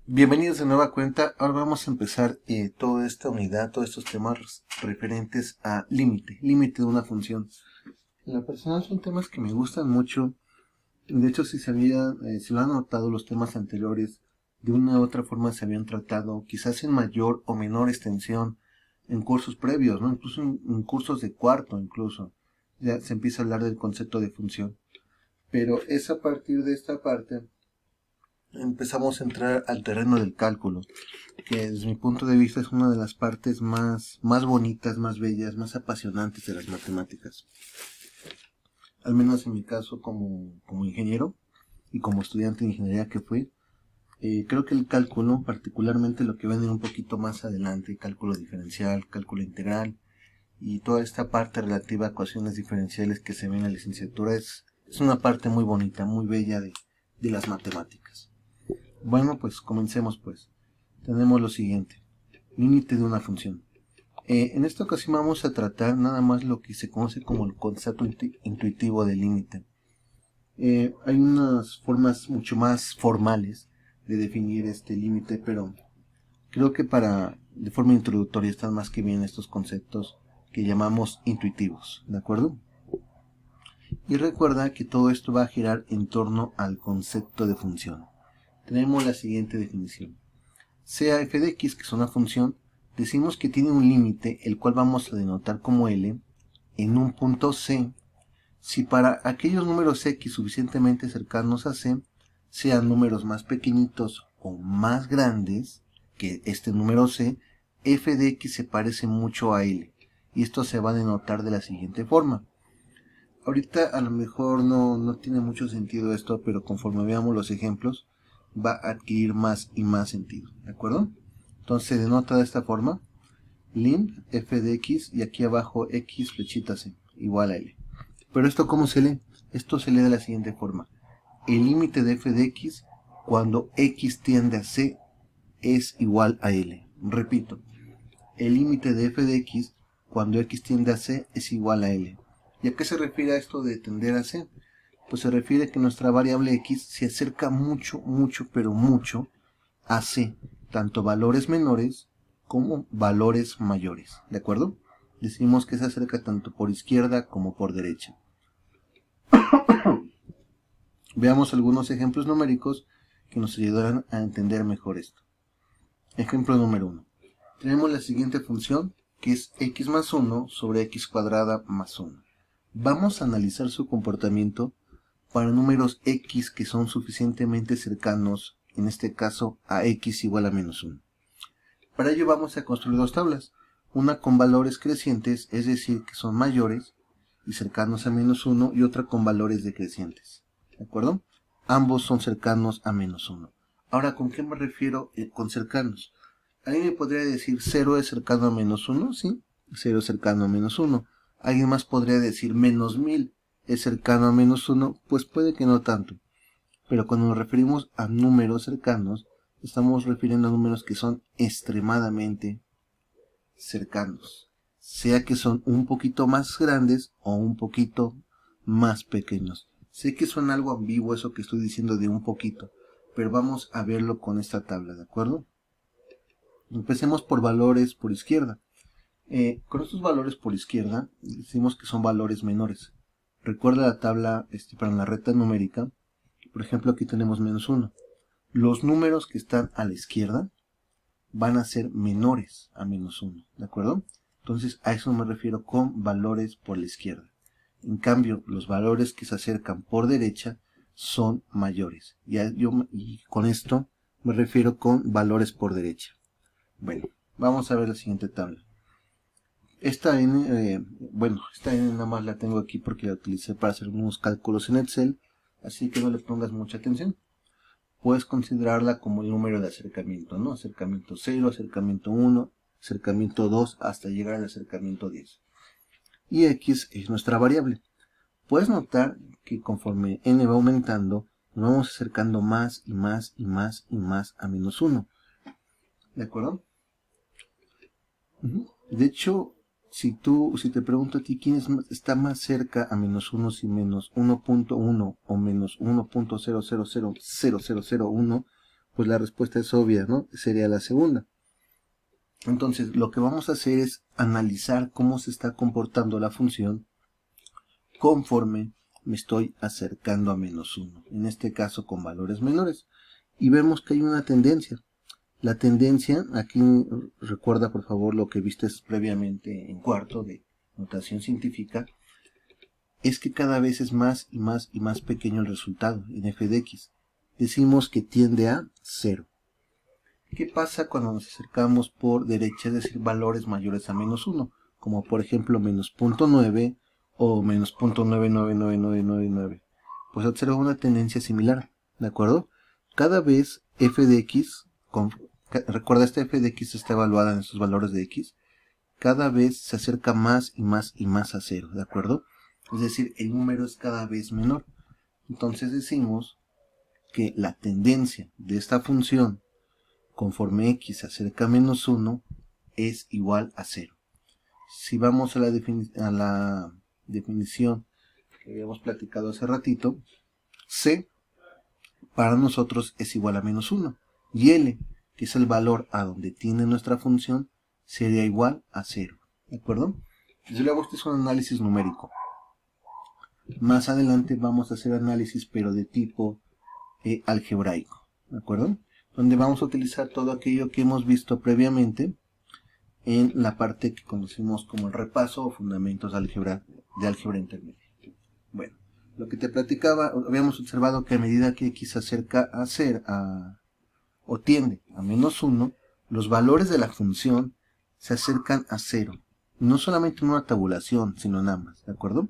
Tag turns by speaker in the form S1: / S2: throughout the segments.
S1: Bienvenidos de nueva cuenta. Ahora vamos a empezar toda esta unidad, todos estos temas referentes a límite de una función. En lo personal son temas que me gustan mucho. De hecho, si lo han notado los temas anteriores, de una u otra forma se habían tratado, quizás en mayor o menor extensión, en cursos previos, ¿no? Incluso en cursos de cuarto, incluso. Ya se empieza a hablar del concepto de función. Pero es a partir de esta parte empezamos a entrar al terreno del cálculo, que desde mi punto de vista es una de las partes más bonitas, más bellas, más apasionantes de las matemáticas. Al menos en mi caso como ingeniero y como estudiante de ingeniería que fui, creo que el cálculo, particularmente lo que va a venir un poquito más adelante, cálculo diferencial, cálculo integral y toda esta parte relativa a ecuaciones diferenciales que se ven en la licenciatura, es una parte muy bonita, muy bella de las matemáticas. Bueno, pues comencemos pues. Tenemos lo siguiente. Límite de una función. En esta ocasión vamos a tratar nada más lo que se conoce como el concepto intuitivo de límite. Hay unas formas mucho más formales de definir este límite, pero creo que de forma introductoria están más que bien estos conceptos que llamamos intuitivos, ¿de acuerdo? Y recuerda que todo esto va a girar en torno al concepto de función. Tenemos la siguiente definición. Sea f de x, que es una función, decimos que tiene un límite, el cual vamos a denotar como L, en un punto C, si para aquellos números x suficientemente cercanos a C, sean números más pequeñitos o más grandes que este número C, f de x se parece mucho a L, y esto se va a denotar de la siguiente forma. Ahorita a lo mejor no tiene mucho sentido esto, pero conforme veamos los ejemplos, va a adquirir más y más sentido, ¿de acuerdo? Entonces se denota de esta forma, lim f de x y aquí abajo x flechita c igual a L. Pero esto ¿cómo se lee? Esto se lee de la siguiente forma. El límite de f de x cuando x tiende a c es igual a L. Repito, el límite de f de x cuando x tiende a c es igual a L. ¿Y a qué se refiere a esto de tender a c? Pues se refiere a que nuestra variable x se acerca mucho, pero mucho a c, tanto valores menores como valores mayores, ¿de acuerdo? Decimos que se acerca tanto por izquierda como por derecha. Veamos algunos ejemplos numéricos que nos ayudarán a entender mejor esto. Ejemplo número 1. Tenemos la siguiente función, que es x más 1 sobre x cuadrada más 1. Vamos a analizar su comportamiento para números x que son suficientemente cercanos, en este caso a x igual a menos 1. Para ello vamos a construir dos tablas, una con valores crecientes, es decir, que son mayores y cercanos a menos 1, y otra con valores decrecientes, ¿de acuerdo? Ambos son cercanos a menos 1. Ahora, ¿con qué me refiero con cercanos? ¿Alguien me podría decir 0 es cercano a menos 1? Sí, 0 es cercano a menos 1. ¿Alguien más podría decir menos 1000 es cercano a menos 1? Pues puede que no tanto. Pero cuando nos referimos a números cercanos, estamos refiriendo a números que son extremadamente cercanos. Sea que son un poquito más grandes o un poquito más pequeños. Sé que suena algo ambiguo eso que estoy diciendo de un poquito, pero vamos a verlo con esta tabla, ¿de acuerdo? Empecemos por valores por izquierda. Con estos valores por izquierda decimos que son valores menores. Recuerda la tabla para la recta numérica. Por ejemplo, aquí tenemos menos 1. Los números que están a la izquierda van a ser menores a menos 1, ¿de acuerdo? Entonces a eso me refiero con valores por la izquierda. En cambio, los valores que se acercan por derecha son mayores. Y con esto me refiero con valores por derecha. Bueno, vamos a ver la siguiente tabla. Esta n nada más la tengo aquí porque la utilicé para hacer unos cálculos en Excel, así que no le pongas mucha atención. Puedes considerarla como el número de acercamiento, ¿no? Acercamiento 0, acercamiento 1, acercamiento 2, hasta llegar al acercamiento 10. Y x es nuestra variable. Puedes notar que conforme n va aumentando, nos vamos acercando más y más y más y más a menos 1. ¿De acuerdo? De hecho, Si te pregunto a ti quién está más cerca a menos 1 si menos 1.1 o menos 1.0000001, pues la respuesta es obvia, ¿no? Sería la segunda. Entonces, lo que vamos a hacer es analizar cómo se está comportando la función conforme me estoy acercando a menos 1, en este caso con valores menores. Y vemos que hay una tendencia. La tendencia, aquí recuerda por favor lo que viste previamente en cuarto de notación científica, es que cada vez es más y más y más pequeño el resultado en f de x. Decimos que tiende a 0. ¿Qué pasa cuando nos acercamos por derecha, es decir, valores mayores a menos 1? Como por ejemplo menos 0.9 o menos 0.999999. Pues observa una tendencia similar, ¿de acuerdo? Cada vez f de x, recuerda, esta f de x está evaluada en estos valores de x, cada vez se acerca más y más y más a 0, ¿de acuerdo? Es decir, el número es cada vez menor. Entonces decimos que la tendencia de esta función conforme x se acerca a menos 1 es igual a 0. Si vamos a la definición que habíamos platicado hace ratito, c para nosotros es igual a menos 1 y L, que es el valor a donde tiene nuestra función, sería igual a 0, ¿de acuerdo? Entonces luego este es un análisis numérico. Más adelante vamos a hacer análisis pero de tipo algebraico, ¿de acuerdo? Donde vamos a utilizar todo aquello que hemos visto previamente en la parte que conocemos como el repaso o fundamentos de álgebra intermedia. Bueno, lo que te platicaba, habíamos observado que a medida que x se acerca a ser o tiende a menos 1, los valores de la función se acercan a 0. No solamente en una tabulación, sino en ambas, ¿de acuerdo?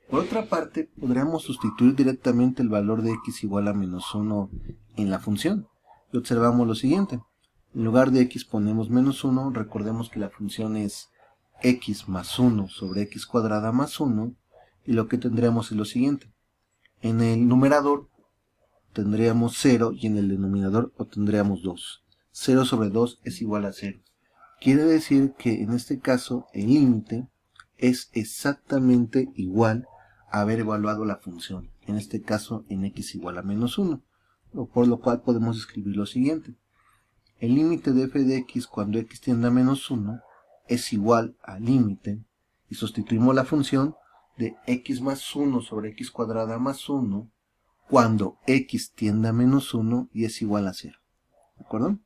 S1: Por otra parte, podríamos sustituir directamente el valor de x igual a menos 1 en la función. Y observamos lo siguiente. En lugar de x ponemos menos 1, recordemos que la función es x más 1 sobre x cuadrada más 1, y lo que tendríamos es lo siguiente. En el numerador tendríamos 0 y en el denominador obtendríamos 2. 0 sobre 2 es igual a 0. Quiere decir que en este caso el límite es exactamente igual a haber evaluado la función, en este caso en x igual a menos 1, por lo cual podemos escribir lo siguiente. El límite de f de x cuando x tiende a menos 1 es igual al límite, y sustituimos la función de x más 1 sobre x cuadrada más 1 cuando x tiende a menos 1 y es igual a 0. ¿De acuerdo?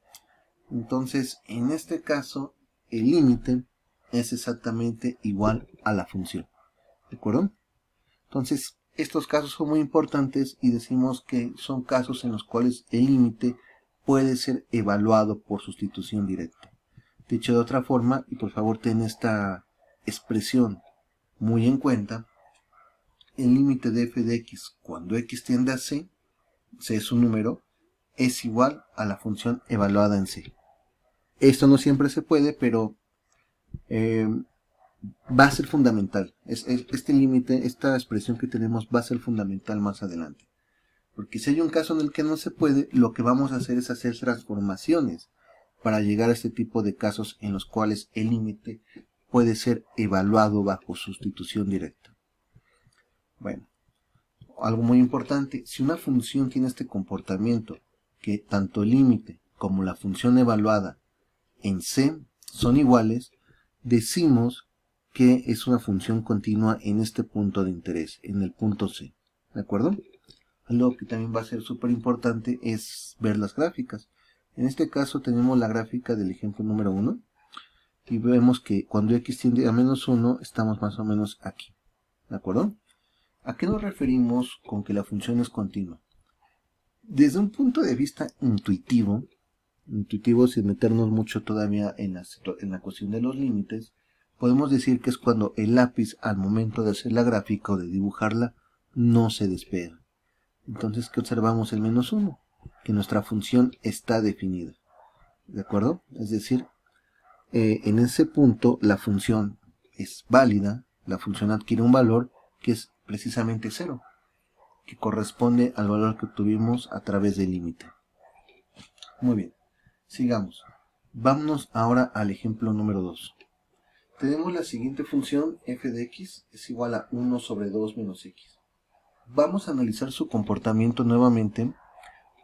S1: Entonces, en este caso, el límite es exactamente igual a la función. ¿De acuerdo? Entonces, estos casos son muy importantes y decimos que son casos en los cuales el límite puede ser evaluado por sustitución directa. Dicho de otra forma, y por favor ten esta expresión muy en cuenta, el límite de f de x cuando x tiende a c es un número, es igual a la función evaluada en c. Esto no siempre se puede, pero va a ser fundamental. Este límite, esta expresión que tenemos va a ser fundamental más adelante. Porque si hay un caso en el que no se puede, lo que vamos a hacer es hacer transformaciones para llegar a este tipo de casos en los cuales el límite puede ser evaluado bajo sustitución directa. Bueno, algo muy importante, si una función tiene este comportamiento, que tanto el límite como la función evaluada en C son iguales, decimos que es una función continua en este punto de interés, en el punto C. ¿De acuerdo? Algo que también va a ser súper importante es ver las gráficas. En este caso tenemos la gráfica del ejemplo número 1 y vemos que cuando x tiende a menos 1 estamos más o menos aquí. ¿De acuerdo? ¿A qué nos referimos con que la función es continua? Desde un punto de vista intuitivo sin meternos mucho todavía en la cuestión de los límites, podemos decir que es cuando el lápiz al momento de hacer la gráfica o de dibujarla no se despega. Entonces, ¿qué observamos? El menos 1, que nuestra función está definida. ¿De acuerdo? Es decir, en ese punto la función es válida, la función adquiere un valor que es precisamente 0, que corresponde al valor que obtuvimos a través del límite. Muy bien, sigamos. Vámonos ahora al ejemplo número 2. tenemos la siguiente función, f de x es igual a 1 sobre 2 menos x. Vamos a analizar su comportamiento nuevamente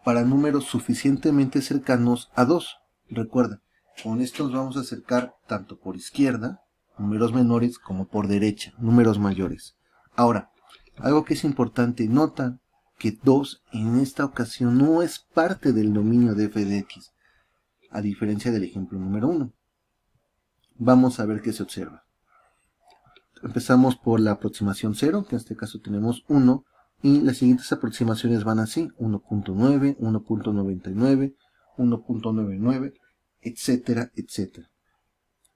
S1: para números suficientemente cercanos a 2. Recuerda, con esto nos vamos a acercar tanto por izquierda, números menores, como por derecha, números mayores. Ahora, algo que es importante, nota que 2 en esta ocasión no es parte del dominio de f de x, a diferencia del ejemplo número 1. Vamos a ver qué se observa. Empezamos por la aproximación 0, que en este caso tenemos 1, y las siguientes aproximaciones van así, 1.9, 1.99, 1.99, etcétera, etcétera.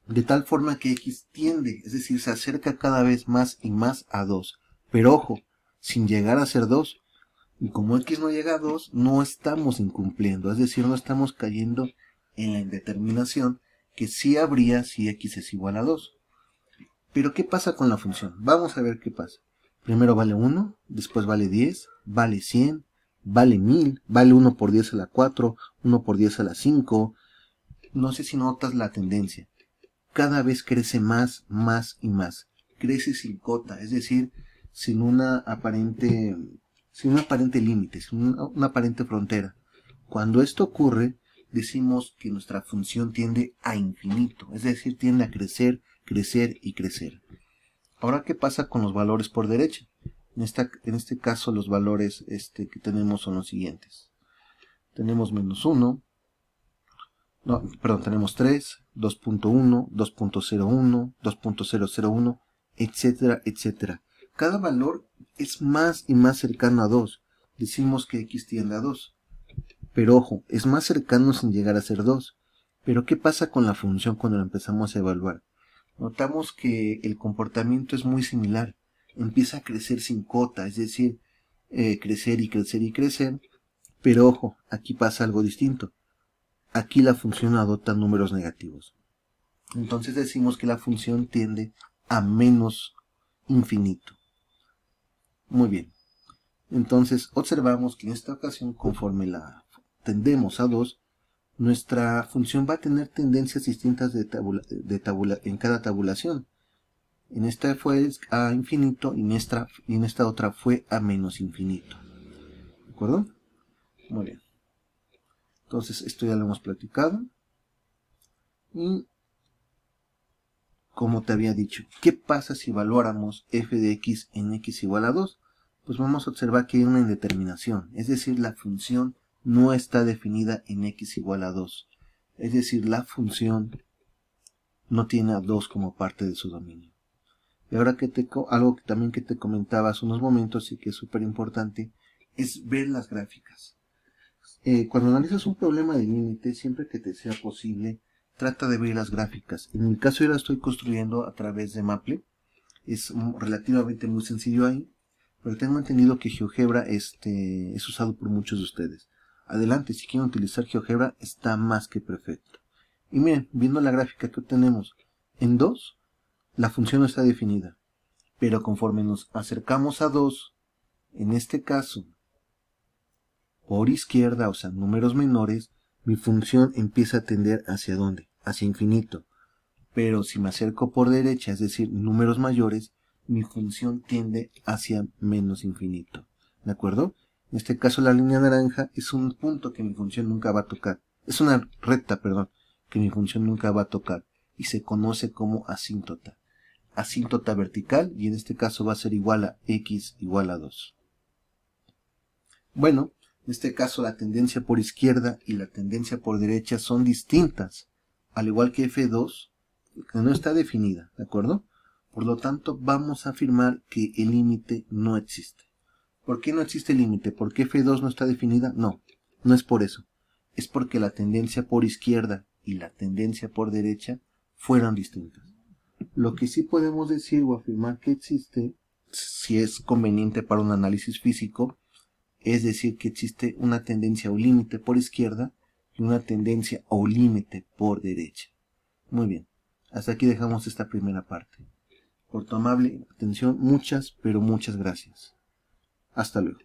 S1: De tal forma que x tiende, es decir, se acerca cada vez más y más a 2. Pero ojo, sin llegar a ser 2. Y como x no llega a 2, no estamos incumpliendo, es decir, no estamos cayendo en la indeterminación que sí habría si x es igual a 2. Pero ¿qué pasa con la función? Vamos a ver qué pasa. Primero vale 1, después vale 10, vale 100, vale 1000, vale 1 por 10 a la 4, 1 por 10 a la 5. No sé si notas la tendencia. Cada vez crece más, más y más. Crece sin cota, es decir, sin una aparente límite, sin una aparente frontera. Cuando esto ocurre, decimos que nuestra función tiende a infinito, es decir, tiende a crecer, crecer y crecer. Ahora, ¿qué pasa con los valores por derecha? En este caso, los valores que tenemos son los siguientes. Tenemos menos 1, tenemos 3, 2.1, 2.01, 2.001, etcétera, etcétera. Cada valor es más y más cercano a 2. Decimos que x tiende a 2. Pero ojo, es más cercano sin llegar a ser 2. Pero ¿qué pasa con la función cuando la empezamos a evaluar? Notamos que el comportamiento es muy similar. Empieza a crecer sin cota, es decir, crecer y crecer y crecer. Pero ojo, aquí pasa algo distinto. Aquí la función adopta números negativos. Entonces decimos que la función tiende a menos infinito. Muy bien. Entonces observamos que en esta ocasión, conforme la tendemos a 2, nuestra función va a tener tendencias distintas en cada tabulación. En esta fue a infinito y en esta otra fue a menos infinito. ¿De acuerdo? Muy bien. Entonces esto ya lo hemos platicado. Y como te había dicho, ¿qué pasa si evaluáramos f de x en x igual a 2? Pues vamos a observar que hay una indeterminación, es decir, la función no está definida en x igual a 2. Es decir, la función no tiene a 2 como parte de su dominio. Y ahora algo que también que te comentaba hace unos momentos y que es súper importante, es ver las gráficas. Cuando analizas un problema de límite, siempre que te sea posible, trata de ver las gráficas. En mi caso yo la estoy construyendo a través de Maple. Es relativamente muy sencillo ahí. Pero tengo entendido que GeoGebra es usado por muchos de ustedes. Adelante, si quieren utilizar GeoGebra, está más que perfecto. Y miren, viendo la gráfica que obtenemos, en 2, la función no está definida. Pero conforme nos acercamos a 2, en este caso, por izquierda, o sea, números menores, mi función empieza a tender ¿hacia dónde? Hacia infinito. Pero si me acerco por derecha, es decir, números mayores, mi función tiende hacia menos infinito. ¿De acuerdo? En este caso la línea naranja es un punto que mi función nunca va a tocar. Es una recta, perdón, que mi función nunca va a tocar. Y se conoce como asíntota. Asíntota vertical, y en este caso va a ser igual a x igual a 2. Bueno, en este caso la tendencia por izquierda y la tendencia por derecha son distintas. Al igual que f2, que no está definida, ¿de acuerdo? Por lo tanto, vamos a afirmar que el límite no existe. ¿Por qué no existe el límite? ¿Por qué f2 no está definida? No, no es por eso. Es porque la tendencia por izquierda y la tendencia por derecha fueron distintas. Lo que sí podemos decir o afirmar que existe, si es conveniente para un análisis físico, es decir que existe una tendencia o límite por izquierda y una tendencia o límite por derecha. Muy bien, hasta aquí dejamos esta primera parte. Por tu amable atención, muchas, pero muchas gracias. Hasta luego.